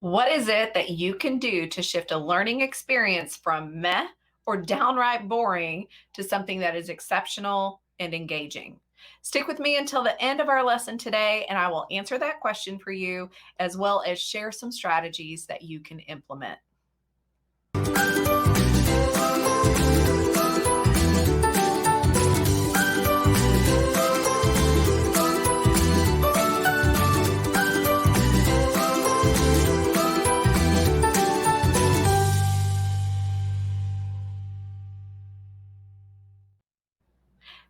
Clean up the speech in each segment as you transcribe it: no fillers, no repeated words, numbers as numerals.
What is it that you can do to shift a learning experience from meh or downright boring to something that is exceptional and engaging? Stick with me until the end of our lesson today, and I will answer that question for you as well as share some strategies that you can implement.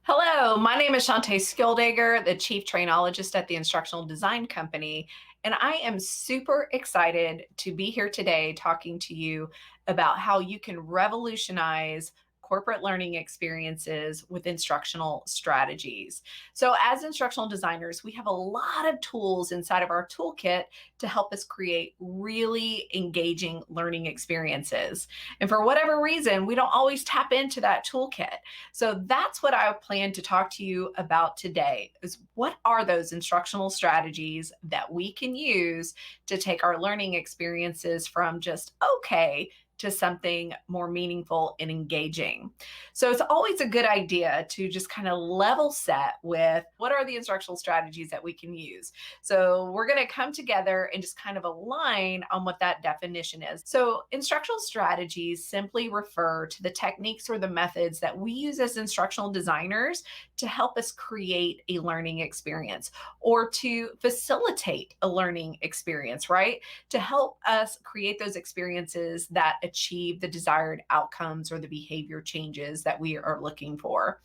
Hello, my name is Shawntay Skilldagger, the Chief Trainologist at the Instructional Design Company, and I am super excited to be here today talking to you about how you can revolutionize corporate learning experiences with instructional strategies. So, as instructional designers, we have a lot of tools inside of our toolkit to help us create really engaging learning experiences. And for whatever reason, we don't always tap into that toolkit. So that's what I plan to talk to you about today is what are those instructional strategies that we can use to take our learning experiences from just okay to something more meaningful and engaging. So it's always a good idea to just kind of level set with what are the instructional strategies that we can use. So we're going to come together and just kind of align on what that definition is. So instructional strategies simply refer to the techniques or the methods that we use as instructional designers to help us create a learning experience or to facilitate a learning experience, right? To help us create those experiences that achieve the desired outcomes or the behavior changes that we are looking for.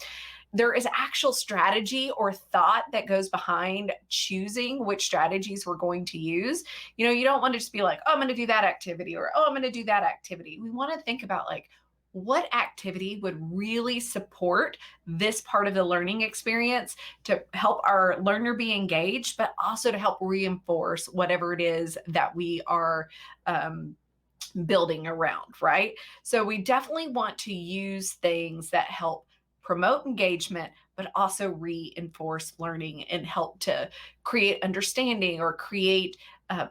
There is actual strategy or thought that goes behind choosing which strategies we're going to use. You don't want to just be like, oh, I'm going to do that activity or, oh, I'm going to do that activity. We want to think about like, what activity would really support this part of the learning experience to help our learner be engaged, but also to help reinforce whatever it is that we are building around, right? So we definitely want to use things that help promote engagement, but also reinforce learning and help to create understanding or create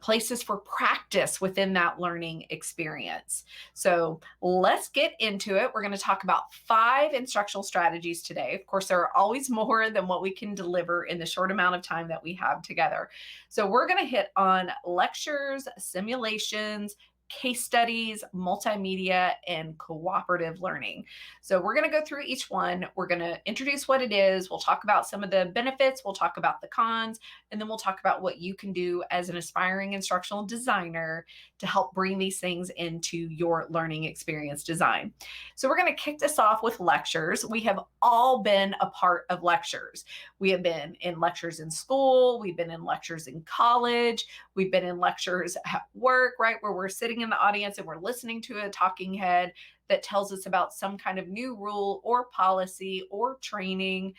places for practice within that learning experience. So let's get into it. We're going to talk about 5 instructional strategies today. Of course, there are always more than what we can deliver in the short amount of time that we have together. So we're going to hit on lectures, simulations, case studies, multimedia, and cooperative learning. So we're going to go through each one. We're going to introduce what it is. We'll talk about some of the benefits. We'll talk about the cons, and then we'll talk about what you can do as an aspiring instructional designer to help bring these things into your learning experience design. So we're going to kick this off with lectures. We have all been a part of lectures. We have been in lectures in school. We've been in lectures in college. We've been in lectures at work, right, where we're sitting in the audience and we're listening to a talking head that tells us about some kind of new rule or policy or training,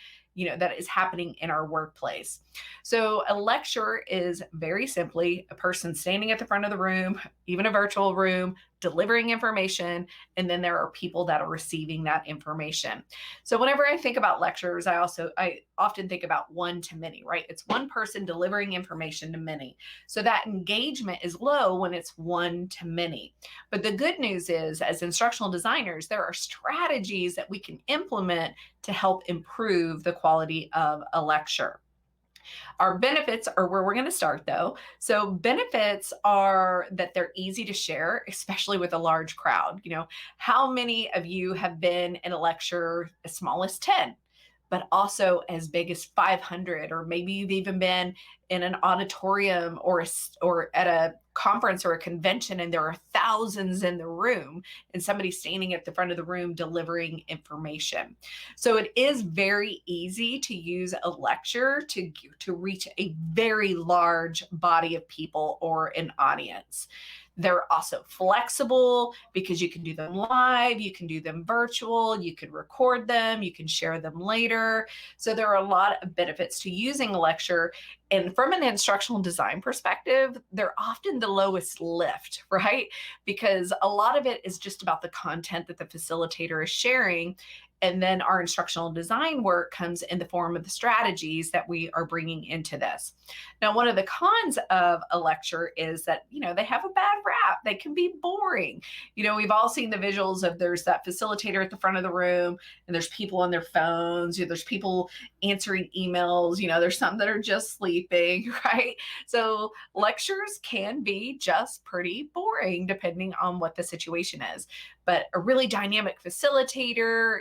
that is happening in our workplace. So a lecture is very simply a person standing at the front of the room, even a virtual room, delivering information, and then there are people that are receiving that information. So whenever I think about lectures, I often think about one to many, right? It's one person delivering information to many. So that engagement is low when it's one to many. But the good news is, as instructional designers, there are strategies that we can implement to help improve the quality of a lecture. Our benefits are where we're going to start, though. So benefits are that they're easy to share, especially with a large crowd. How many of you have been in a lecture as small as 10? But also as big as 500, or maybe you've even been in an auditorium or at a conference or a convention and there are thousands in the room and somebody's standing at the front of the room delivering information. So it is very easy to use a lecture to reach a very large body of people or an audience. They're also flexible because you can do them live, you can do them virtual, you can record them, you can share them later. So there are a lot of benefits to using a lecture. And from an instructional design perspective, they're often the lowest lift, right? Because a lot of it is just about the content that the facilitator is sharing. And then our instructional design work comes in the form of the strategies that we are bringing into this. Now, one of the cons of a lecture is that, they have a bad rap. They can be boring. We've all seen the visuals of there's that facilitator at the front of the room and there's people on their phones, there's people answering emails, there's some that are just sleeping, right? So lectures can be just pretty boring depending on what the situation is. But a really dynamic facilitator,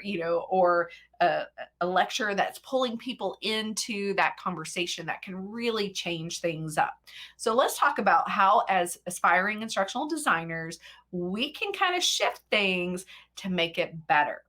or a lecture that's pulling people into that conversation, that can really change things up. So let's talk about how, as aspiring instructional designers, we can kind of shift things to make it better.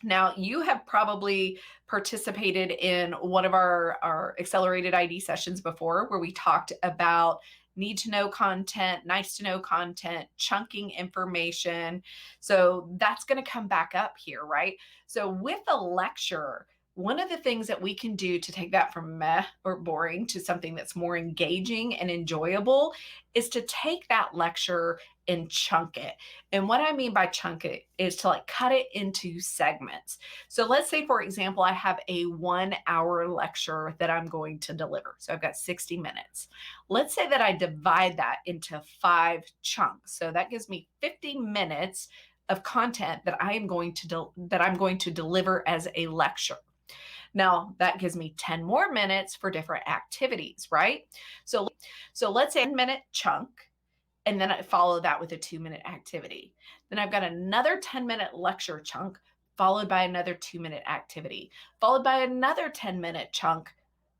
Now, you have probably participated in one of our accelerated ID sessions before, where we talked about need to know content, nice to know content, chunking information. So that's going to come back up here, right? So with a lecture, one of the things that we can do to take that from meh or boring to something that's more engaging and enjoyable is to take that lecture and chunk it. And what I mean by chunk it is to cut it into segments. So let's say, for example, I have a 1-hour lecture that I'm going to deliver. So I've got 60 minutes. Let's say that I divide that into 5 chunks. So that gives me 50 minutes of content that I'm going to deliver as a lecture. Now, that gives me 10 more minutes for different activities, right? So let's say a minute chunk, and then I follow that with a 2-minute activity. Then I've got another 10-minute lecture chunk, followed by another 2-minute activity, followed by another 10-minute chunk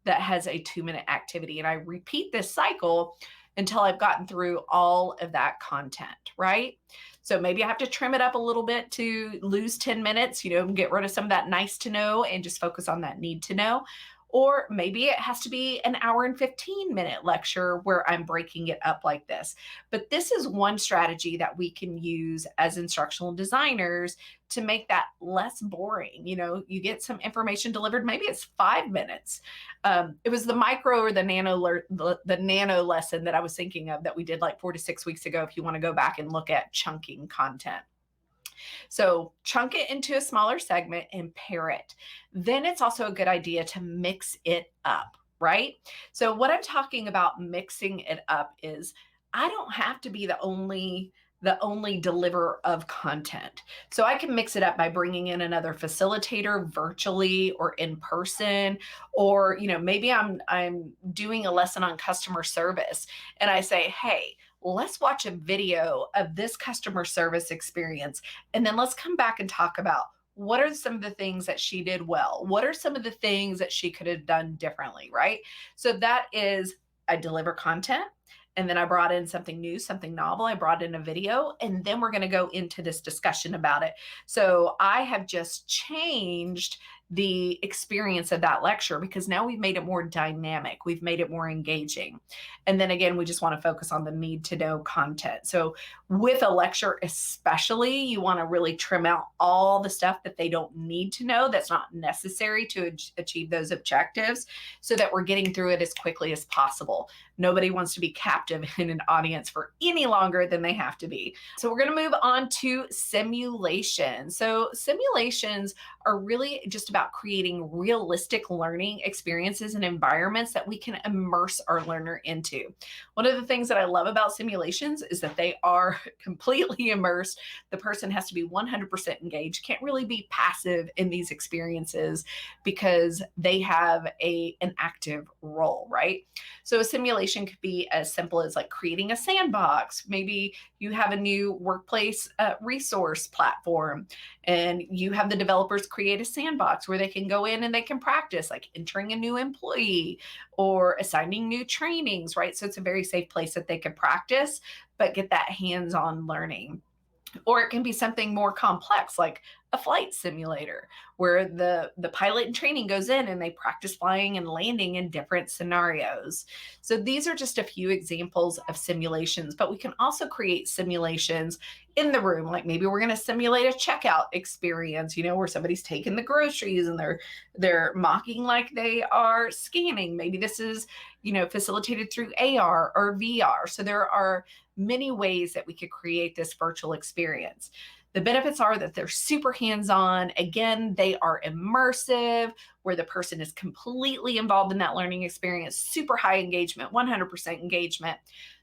that has a 2-minute activity. And I repeat this cycle until I've gotten through all of that content, right? So maybe I have to trim it up a little bit to lose 10 minutes, get rid of some of that nice to know and just focus on that need to know. Or maybe it has to be an hour and 15-minute lecture where I'm breaking it up like this. But this is one strategy that we can use as instructional designers to make that less boring. You get some information delivered, maybe it's 5 minutes. It was the micro or the nano lesson that I was thinking of that we did 4 to 6 weeks ago, if you want to go back and look at chunking content. So chunk it into a smaller segment and pair it. Then it's also a good idea to mix it up, right? So what I'm talking about mixing it up is I don't have to be the only deliverer of content. So I can mix it up by bringing in another facilitator virtually or in person, or maybe I'm doing a lesson on customer service and I say, hey, let's watch a video of this customer service experience. And then let's come back and talk about what are some of the things that she did well? What are some of the things that she could have done differently, right? So that is, I deliver content. And then I brought in something new, something novel. I brought in a video, and then we're going to go into this discussion about it. So I have just changed the experience of that lecture because now we've made it more dynamic. We've made it more engaging. And then again, we just want to focus on the need to know content. So with a lecture, especially, you want to really trim out all the stuff that they don't need to know, that's not necessary to achieve those objectives, so that we're getting through it as quickly as possible. Nobody wants to be captive in an audience for any longer than they have to be. So we're going to move on to simulation. So simulations are really just about creating realistic learning experiences and environments that we can immerse our learner into. One of the things that I love about simulations is that they are completely immersed. The person has to be 100% engaged, can't really be passive in these experiences because they have an active role, right? So a simulation could be as simple as creating a sandbox. Maybe you have a new workplace resource platform and you have the developers create a sandbox where they can go in and they can practice, entering a new employee or assigning new trainings, right? So it's a very safe place that they can practice, but get that hands-on learning. Or it can be something more complex, like a flight simulator, where the pilot in training goes in and they practice flying and landing in different scenarios. So these are just a few examples of simulations, but we can also create simulations in the room. Maybe we're going to simulate a checkout experience, where somebody's taking the groceries and they're mocking like they are scanning. Maybe this is, facilitated through AR or VR. So there are many ways that we could create this virtual experience. The benefits are that they're super hands-on. Again, they are immersive, where the person is completely involved in that learning experience, super high engagement, 100% engagement.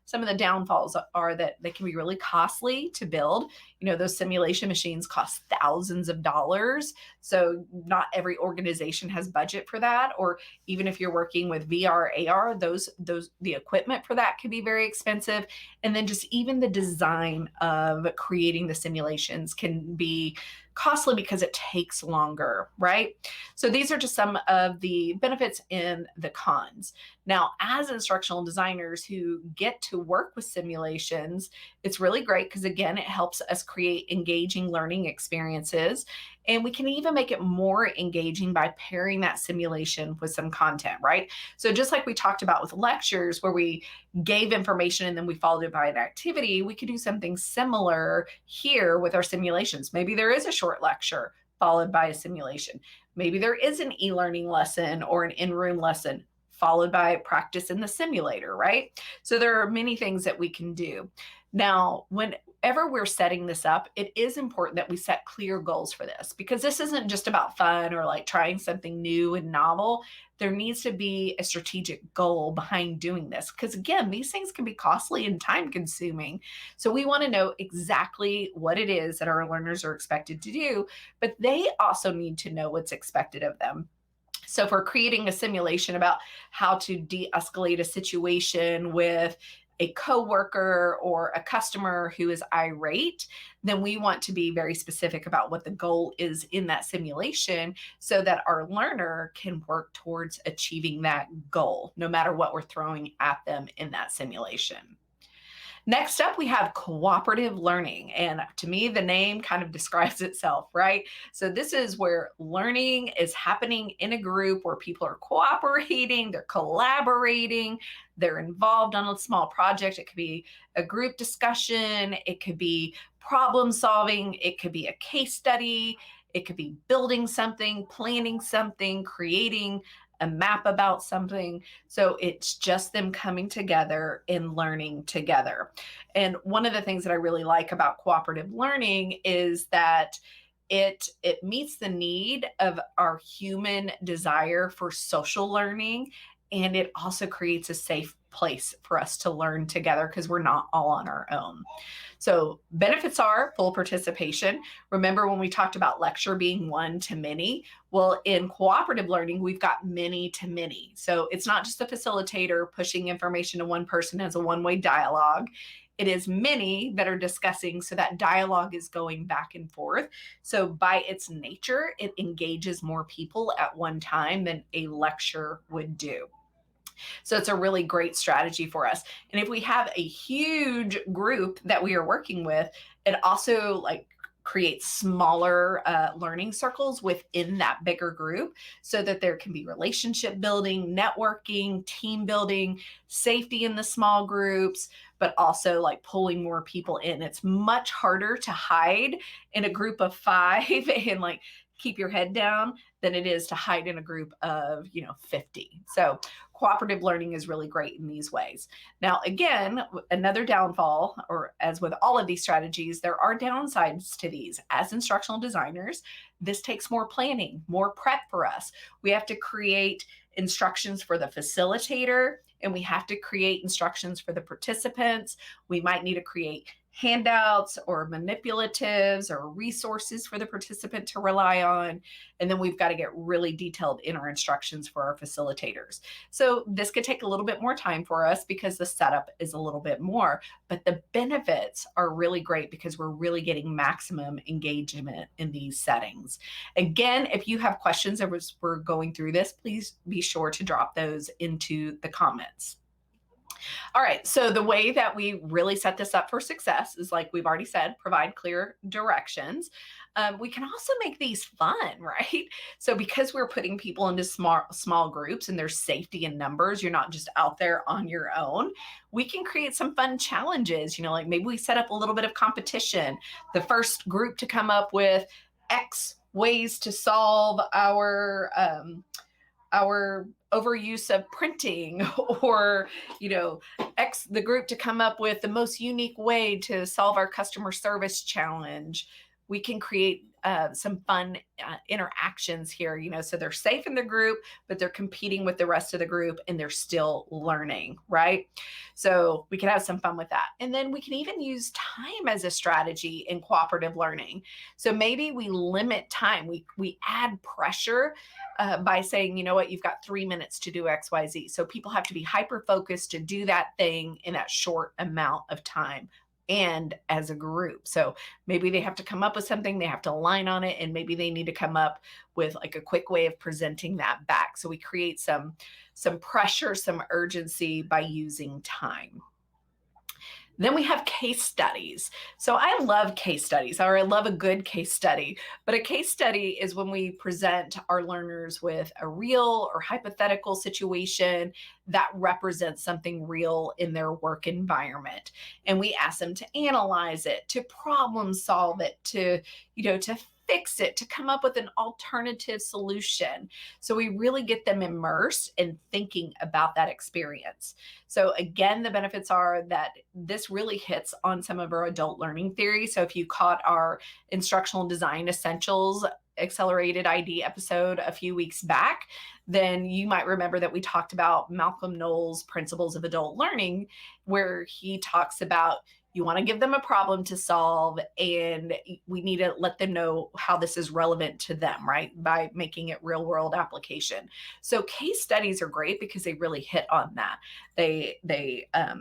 Some of the downfalls are that they can be really costly to build. Those simulation machines cost thousands of dollars. So not every organization has budget for that. Or even if you're working with VR, AR, the equipment for that can be very expensive. And then just even the design of creating the simulations can be costly because it takes longer, right? So these are just some of the benefits and the cons. Now, as instructional designers who get to work with simulations, it's really great because, again, it helps us create engaging learning experiences. And we can even make it more engaging by pairing that simulation with some content, right? So just like we talked about with lectures where we gave information and then we followed it by an activity, we could do something similar here with our simulations. Maybe there is a short lecture followed by a simulation. Maybe there is an e-learning lesson or an in-room lesson followed by practice in the simulator, right? So there are many things that we can do. Now, whenever we're setting this up, it is important that we set clear goals for this, because this isn't just about fun or like trying something new and novel. There needs to be a strategic goal behind doing this, because again, these things can be costly and time consuming. So we want to know exactly what it is that our learners are expected to do, but they also need to know what's expected of them. So if we're creating a simulation about how to de-escalate a situation with a coworker or a customer who is irate, then we want to be very specific about what the goal is in that simulation so that our learner can work towards achieving that goal, no matter what we're throwing at them in that simulation. Next up, we have cooperative learning. And to me, the name kind of describes itself, right? So this is where learning is happening in a group where people are cooperating, they're collaborating, they're involved on a small project. It could be a group discussion, it could be problem solving, it could be a case study, it could be building something, planning something, creating a map about something. So it's just them coming together and learning together. And one of the things that I really like about cooperative learning is that it meets the need of our human desire for social learning, and it also creates a safe place for us to learn together because we're not all on our own. So benefits are full participation. Remember when we talked about lecture being one to many? Well, in cooperative learning, we've got many to many. So it's not just a facilitator pushing information to one person as a one-way dialogue. It is many that are discussing, so that dialogue is going back and forth. So by its nature, it engages more people at one time than a lecture would do. So it's a really great strategy for us. And if we have a huge group that we are working with, it also creates smaller learning circles within that bigger group so that there can be relationship building, networking, team building, safety in the small groups, but also pulling more people in. It's much harder to hide in a group of 5 and keep your head down than it is to hide in a group of 50. So cooperative learning is really great in these ways. Now, again, another downfall, or as with all of these strategies, there are downsides to these. As instructional designers, this takes more planning, more prep for us. We have to create instructions for the facilitator, and we have to create instructions for the participants. We might need to create handouts or manipulatives or resources for the participant to rely on. And then we've got to get really detailed in our instructions for our facilitators. So this could take a little bit more time for us because the setup is a little bit more, but the benefits are really great because we're really getting maximum engagement in these settings. Again, if you have questions as we're going through this, please be sure to drop those into the comments. All right, so the way that we really set this up for success is, like we've already said, provide clear directions. We can also make these fun, right? So because we're putting people into small groups and there's safety in numbers, you're not just out there on your own. We can create some fun challenges. Like maybe we set up a little bit of competition. The first group to come up with X ways to solve our overuse of printing, or the group to come up with the most unique way to solve our customer service challenge. we can create some fun interactions here, so they're safe in the group, but they're competing with the rest of the group and they're still learning, right? So we can have some fun with that. And then we can even use time as a strategy in cooperative learning. So maybe we limit time, we add pressure by saying, you know what, you've got 3 minutes to do XYZ. So people have to be hyper focused to do that thing in that short amount of time and as a group. So maybe they have to come up with something, they have to align on it, and maybe they need to come up with like a quick way of presenting that back. So we create some pressure, some urgency by using time. Then we have case studies. So I love case studies, or I love a good case study. But a case study is when we present our learners with a real or hypothetical situation that represents something real in their work environment. And we ask them to analyze it, to problem solve it, to fix it, to come up with an alternative solution. So we really get them immersed in thinking about that experience. So again, the benefits are that this really hits on some of our adult learning theory. So if you caught our Instructional Design Essentials Accelerated ID episode a few weeks back, then you might remember that we talked about Malcolm Knowles' Principles of Adult Learning, where he talks about you want to give them a problem to solve, and we need to let them know how this is relevant to them, right? By making it real world application. So case studies are great because they really hit on that. They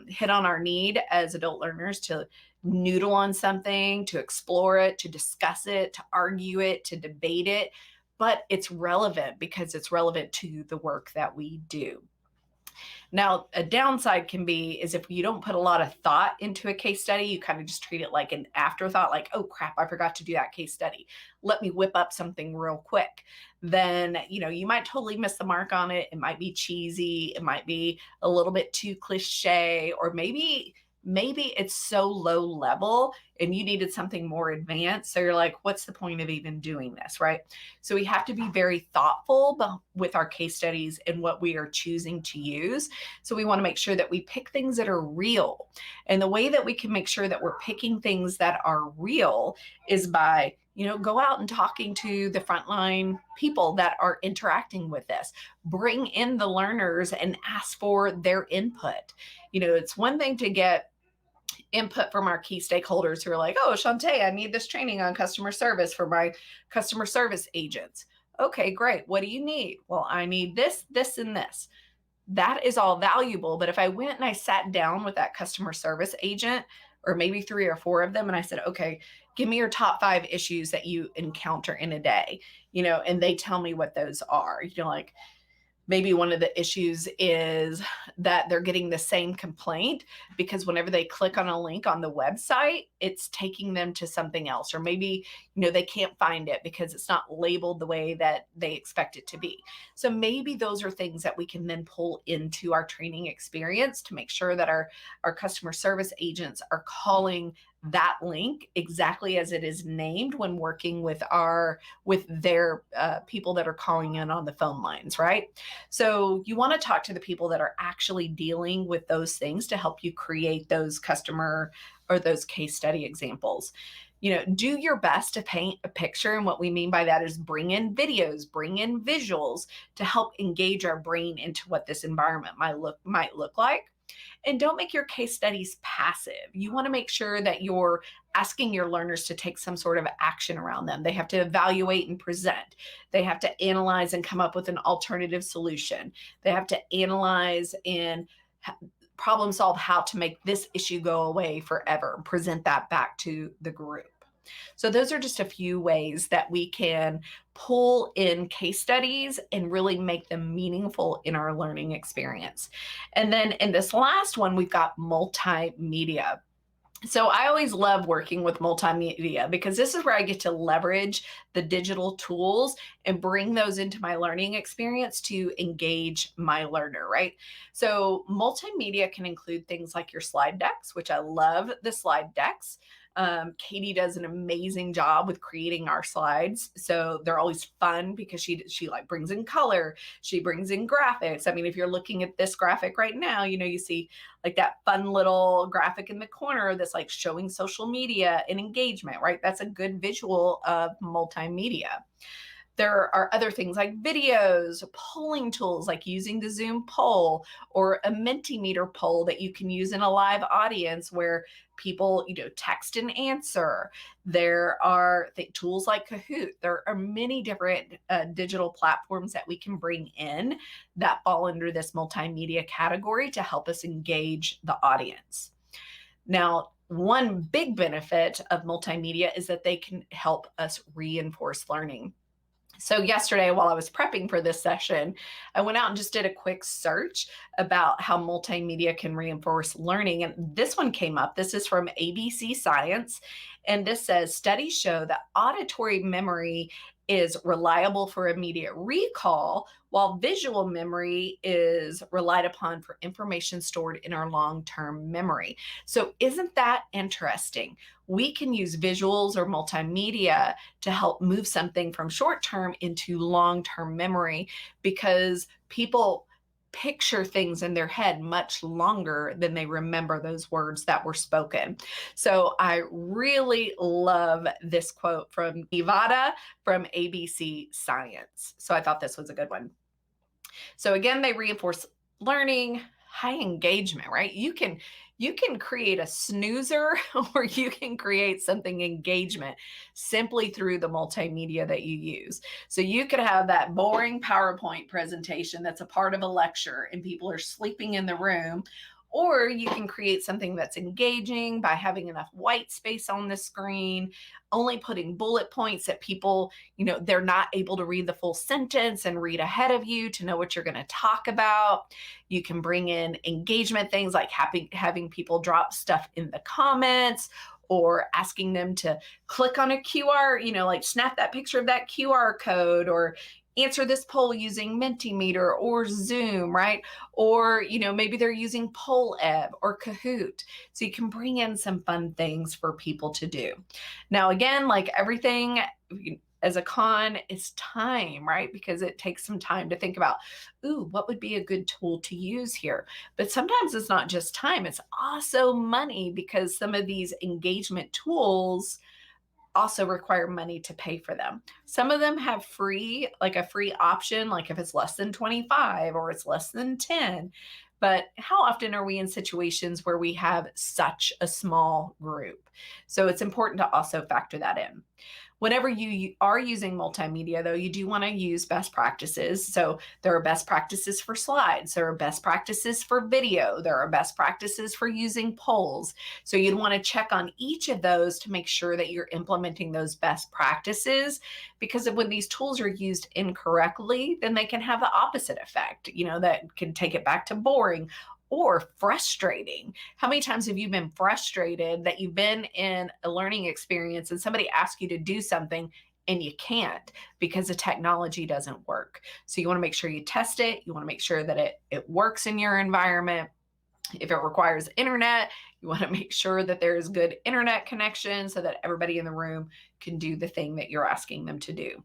hit on our need as adult learners to noodle on something, to explore it, to discuss it, to argue it, to debate it. But it's relevant because it's relevant to the work that we do. Now, a downside can be is if you don't put a lot of thought into a case study, you kind of just treat it like an afterthought, like, oh crap, I forgot to do that case study. Let me whip up something real quick. Then, you might totally miss the mark on it. It might be cheesy. It might be a little bit too cliche, or maybe it's so low level and you needed something more advanced. So you're like, what's the point of even doing this, right? So we have to be very thoughtful with our case studies and what we are choosing to use. So we want to make sure that we pick things that are real. And the way that we can make sure that we're picking things that are real is by go out and talking to the frontline people that are interacting with this. Bring in the learners and ask for their input. It's one thing to get input from our key stakeholders who are like, oh, Shawntay, I need this training on customer service for my customer service agents. Okay, great. What do you need? Well, I need this, this, and this. That is all valuable. But if I went and I sat down with that customer service agent, or maybe 3 or 4 of them, and I said, okay, give me your top 5 issues that you encounter in a day, and they tell me what those are, like, maybe one of the issues is that they're getting the same complaint because whenever they click on a link on the website, it's taking them to something else. Or maybe, they can't find it because it's not labeled the way that they expect it to be. So maybe those are things that we can then pull into our training experience to make sure that our customer service agents are calling that link exactly as it is named when working with their people that are calling in on the phone lines, right? So you want to talk to the people that are actually dealing with those things to help you create those customer or those case study examples. Do your best to paint a picture. And what we mean by that is bring in videos, bring in visuals to help engage our brain into what this environment might look like. And don't make your case studies passive. You want to make sure that you're asking your learners to take some sort of action around them. They have to evaluate and present. They have to analyze and come up with an alternative solution. They have to analyze and problem solve how to make this issue go away forever and present that back to the group. So those are just a few ways that we can pull in case studies and really make them meaningful in our learning experience. And then in this last one, we've got multimedia. So I always love working with multimedia because this is where I get to leverage the digital tools and bring those into my learning experience to engage my learner, right? So multimedia can include things like your slide decks, which I love the slide decks. Katie does an amazing job with creating our slides. So they're always fun because she like brings in color, she brings in graphics. I mean, if you're looking at this graphic right now, you see like that fun little graphic in the corner that's like showing social media and engagement, right? That's a good visual of multimedia. There are other things like videos, polling tools like using the Zoom poll or a Mentimeter poll that you can use in a live audience where people, text and answer. There are tools like Kahoot. There are many different digital platforms that we can bring in that fall under this multimedia category to help us engage the audience. Now, one big benefit of multimedia is that they can help us reinforce learning. So yesterday, while I was prepping for this session, I went out and just did a quick search about how multimedia can reinforce learning. And this one came up. This is from ABC Science. And this says studies show that auditory memory is reliable for immediate recall, while visual memory is relied upon for information stored in our long-term memory. So isn't that interesting? We can use visuals or multimedia to help move something from short-term into long-term memory because people picture things in their head much longer than they remember those words that were spoken. So I really love this quote from Nevada from ABC Science. So I thought this was a good one. So again, they reinforce learning, high engagement, right? You can create a snoozer or you can create something engagement simply through the multimedia that you use. So you could have that boring PowerPoint presentation that's a part of a lecture and people are sleeping in the room, or you can create something that's engaging by having enough white space on the screen, only putting bullet points that people, they're not able to read the full sentence and read ahead of you to know what you're going to talk about. You can bring in engagement things like having people drop stuff in the comments or asking them to click on a QR, like snap that picture of that QR code or answer this poll using Mentimeter or Zoom, right? Or, maybe they're using Poll-Ebb or Kahoot. So you can bring in some fun things for people to do. Now, again, like everything as a con, is time, right? Because it takes some time to think about, what would be a good tool to use here? But sometimes it's not just time, it's also money because some of these engagement tools also require money to pay for them. Some of them have a free option, like if it's less than 25 or it's less than 10. But how often are we in situations where we have such a small group? So it's important to also factor that in. Whenever you are using multimedia, though, you do want to use best practices. So there are best practices for slides, there are best practices for video, there are best practices for using polls. So you'd want to check on each of those to make sure that you're implementing those best practices, because when these tools are used incorrectly, then they can have the opposite effect, that can take it back to boring or frustrating. How many times have you been frustrated that you've been in a learning experience and somebody asks you to do something and you can't because the technology doesn't work? So you want to make sure you test it. You want to make sure that it works in your environment. If it requires internet, you want to make sure that there is good internet connection so that everybody in the room can do the thing that you're asking them to do.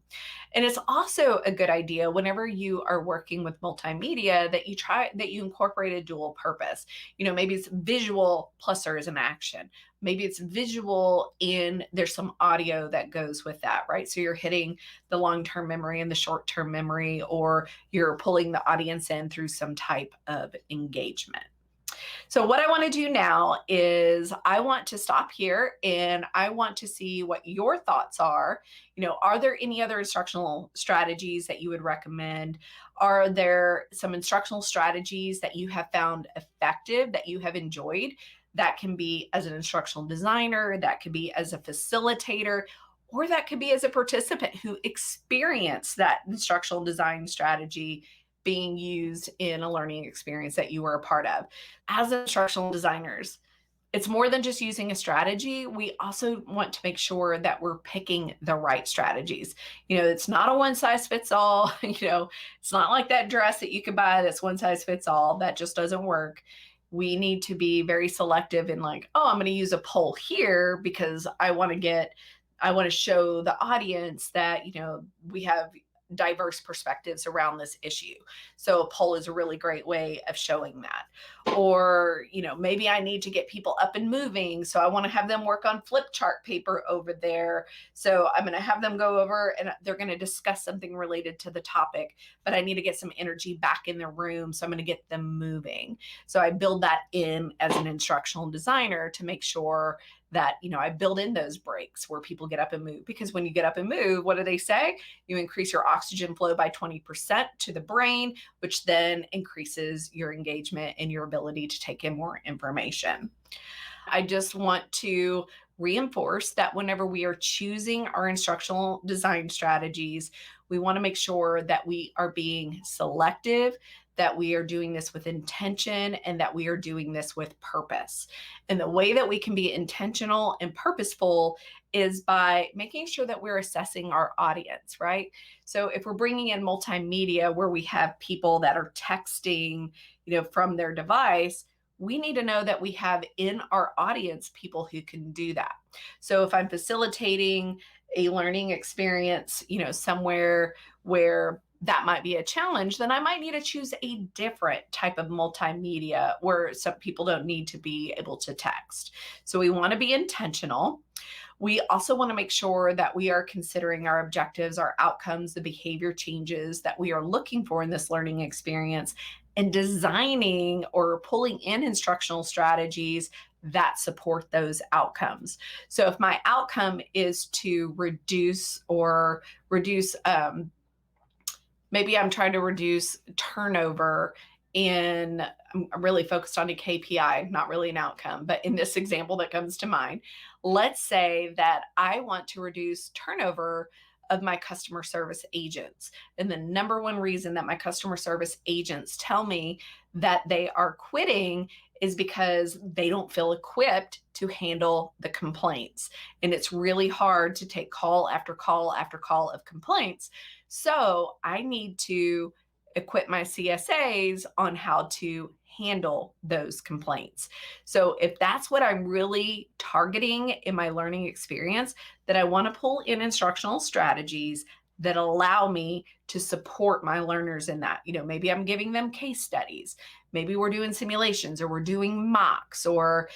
And it's also a good idea whenever you are working with multimedia that you incorporate a dual purpose. Maybe it's visual plus there is an action. Maybe it's visual and there's some audio that goes with that, right? So you're hitting the long-term memory and the short-term memory, or you're pulling the audience in through some type of engagement. So what I want to do now is I want to stop here and I want to see what your thoughts are. Are there any other instructional strategies that you would recommend? Are there some instructional strategies that you have found effective, that you have enjoyed? That can be as an instructional designer, that could be as a facilitator, or that could be as a participant who experienced that instructional design strategy being used in a learning experience that you were a part of. As instructional designers, it's more than just using a strategy. We also want to make sure that we're picking the right strategies. It's not a one size fits all. It's not like that dress that you could buy that's one size fits all. That just doesn't work. we need to be very selective in like, oh, I'm going to use a poll here because I want to show the audience that, we have diverse perspectives around this issue. So a poll is a really great way of showing that. Or, maybe I need to get people up and moving. So I want to have them work on flip chart paper over there. So I'm going to have them go over and they're going to discuss something related to the topic, but I need to get some energy back in the room. So I'm going to get them moving. So I build that in as an instructional designer to make sure that, I build in those breaks where people get up and move, because when you get up and move, what do they say? You increase your oxygen flow by 20% to the brain, which then increases your engagement and your ability to take in more information. I just want to reinforce that whenever we are choosing our instructional design strategies, we want to make sure that we are being selective, that we are doing this with intention, and that we are doing this with purpose. And the way that we can be intentional and purposeful is by making sure that we're assessing our audience, right? So if we're bringing in multimedia where we have people that are texting, from their device, we need to know that we have in our audience people who can do that. So if I'm facilitating a learning experience, somewhere where that might be a challenge, then I might need to choose a different type of multimedia where some people don't need to be able to text. So we want to be intentional. We also want to make sure that we are considering our objectives, our outcomes, the behavior changes that we are looking for in this learning experience, and designing or pulling in instructional strategies that support those outcomes. So if my outcome is to reduce maybe I'm trying to reduce turnover in, I'm really focused on a KPI, not really an outcome, but in this example that comes to mind, let's say that I want to reduce turnover of my customer service agents. And the number one reason that my customer service agents tell me that they are quitting is because they don't feel equipped to handle the complaints. And it's really hard to take call after call after call of complaints. So I need to equip my CSAs on how to handle those complaints. So if that's what I'm really targeting in my learning experience, that I want to pull in instructional strategies that allow me to support my learners in that. Maybe I'm giving them case studies. Maybe we're doing simulations or we're doing mocks, or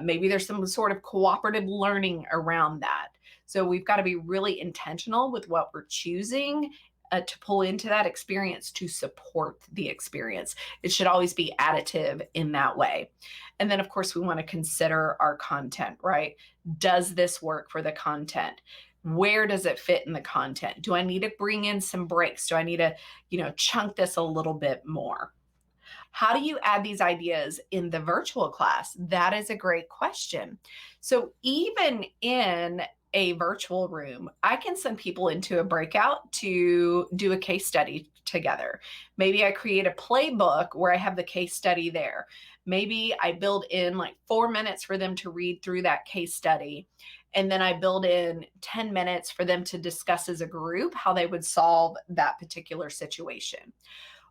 maybe there's some sort of cooperative learning around that. So we've got to be really intentional with what we're choosing to pull into that experience to support the experience. It should always be additive in that way. And then, of course, we want to consider our content, right? Does this work for the content? Where does it fit in the content? Do I need to bring in some breaks? Do I need to, chunk this a little bit more? How do you add these ideas in the virtual class? That is a great question. So even in a virtual room, I can send people into a breakout to do a case study together. Maybe I create a playbook where I have the case study there. Maybe I build in like 4 minutes for them to read through that case study. And then I build in 10 minutes for them to discuss as a group how they would solve that particular situation.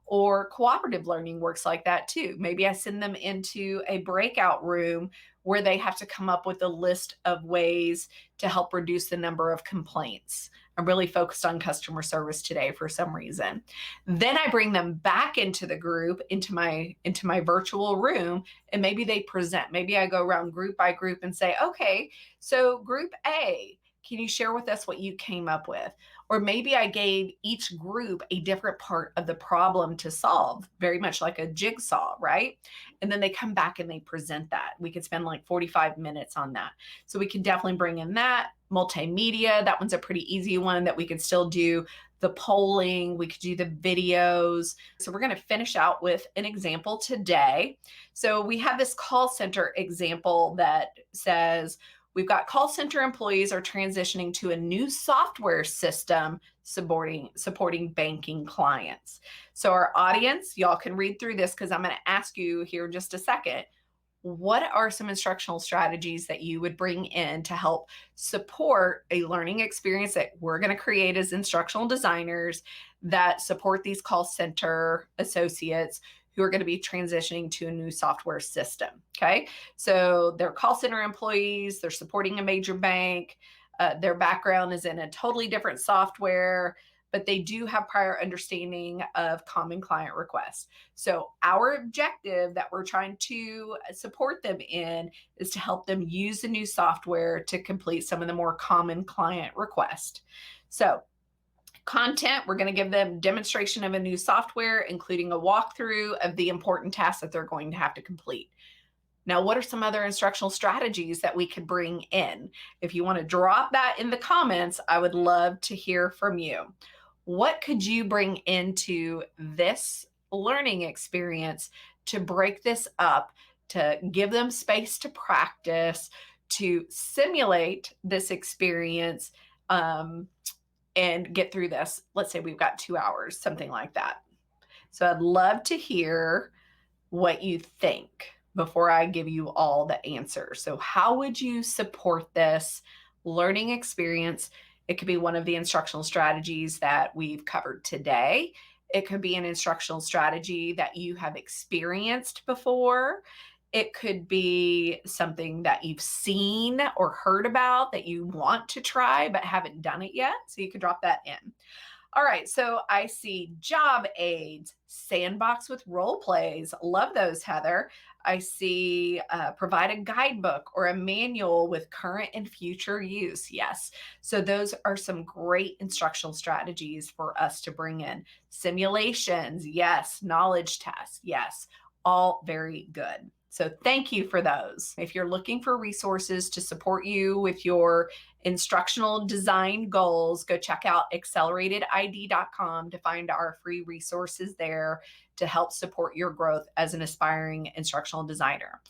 Or cooperative learning works like that too. Maybe I send them into a breakout room where they have to come up with a list of ways to help reduce the number of complaints. I'm really focused on customer service today for some reason. Then I bring them back into the group, into my virtual room, and maybe they present. Maybe I go around group by group and say, okay, so group A, can you share with us what you came up with? Or maybe I gave each group a different part of the problem to solve, very much like a jigsaw, right? And then they come back and they present that. We could spend like 45 minutes on that. So we can definitely bring in that. Multimedia, that one's a pretty easy one that we could still do the polling, we could do the videos. So we're going to finish out with an example today. So we have this call center example that says, we've got call center employees are transitioning to a new software system supporting banking clients. So our audience, y'all can read through this because I'm going to ask you here in just a second, what are some instructional strategies that you would bring in to help support a learning experience that we're going to create as instructional designers that support these call center associates who are going to be transitioning to a new software system. Okay. So they're call center employees, they're supporting a major bank, their background is in a totally different software, but they do have prior understanding of common client requests. So our objective that we're trying to support them in is to help them use the new software to complete some of the more common client requests. So content, we're going to give them demonstration of a new software, including a walkthrough of the important tasks that they're going to have to complete. Now, what are some other instructional strategies that we could bring in? If you want to drop that in the comments, I would love to hear from you. What could you bring into this learning experience to break this up, to give them space to practice, to simulate this experience, and get through this? Let's say we've got 2 hours, something like that. So I'd love to hear what you think before I give you all the answers. So how would you support this learning experience? It could be one of the instructional strategies that we've covered today. It could be an instructional strategy that you have experienced before. It could be something that you've seen or heard about that you want to try but haven't done it yet. So you could drop that in. All right, so I see job aids, sandbox with role plays. Love those, Heather. I see provide a guidebook or a manual with current and future use. Yes. So those are some great instructional strategies for us to bring in. Simulations. Yes. Knowledge tests. Yes. All very good. So thank you for those. If you're looking for resources to support you with your instructional design goals, go check out acceleratedid.com to find our free resources there to help support your growth as an aspiring instructional designer.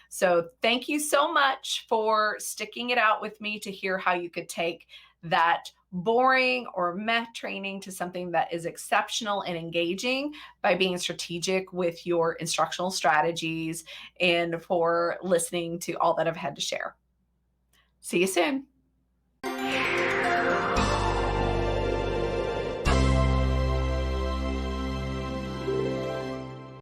So thank you so much for sticking it out with me to hear how you could take that boring or meh training to something that is exceptional and engaging by being strategic with your instructional strategies, and for listening to all that I've had to share. See you soon.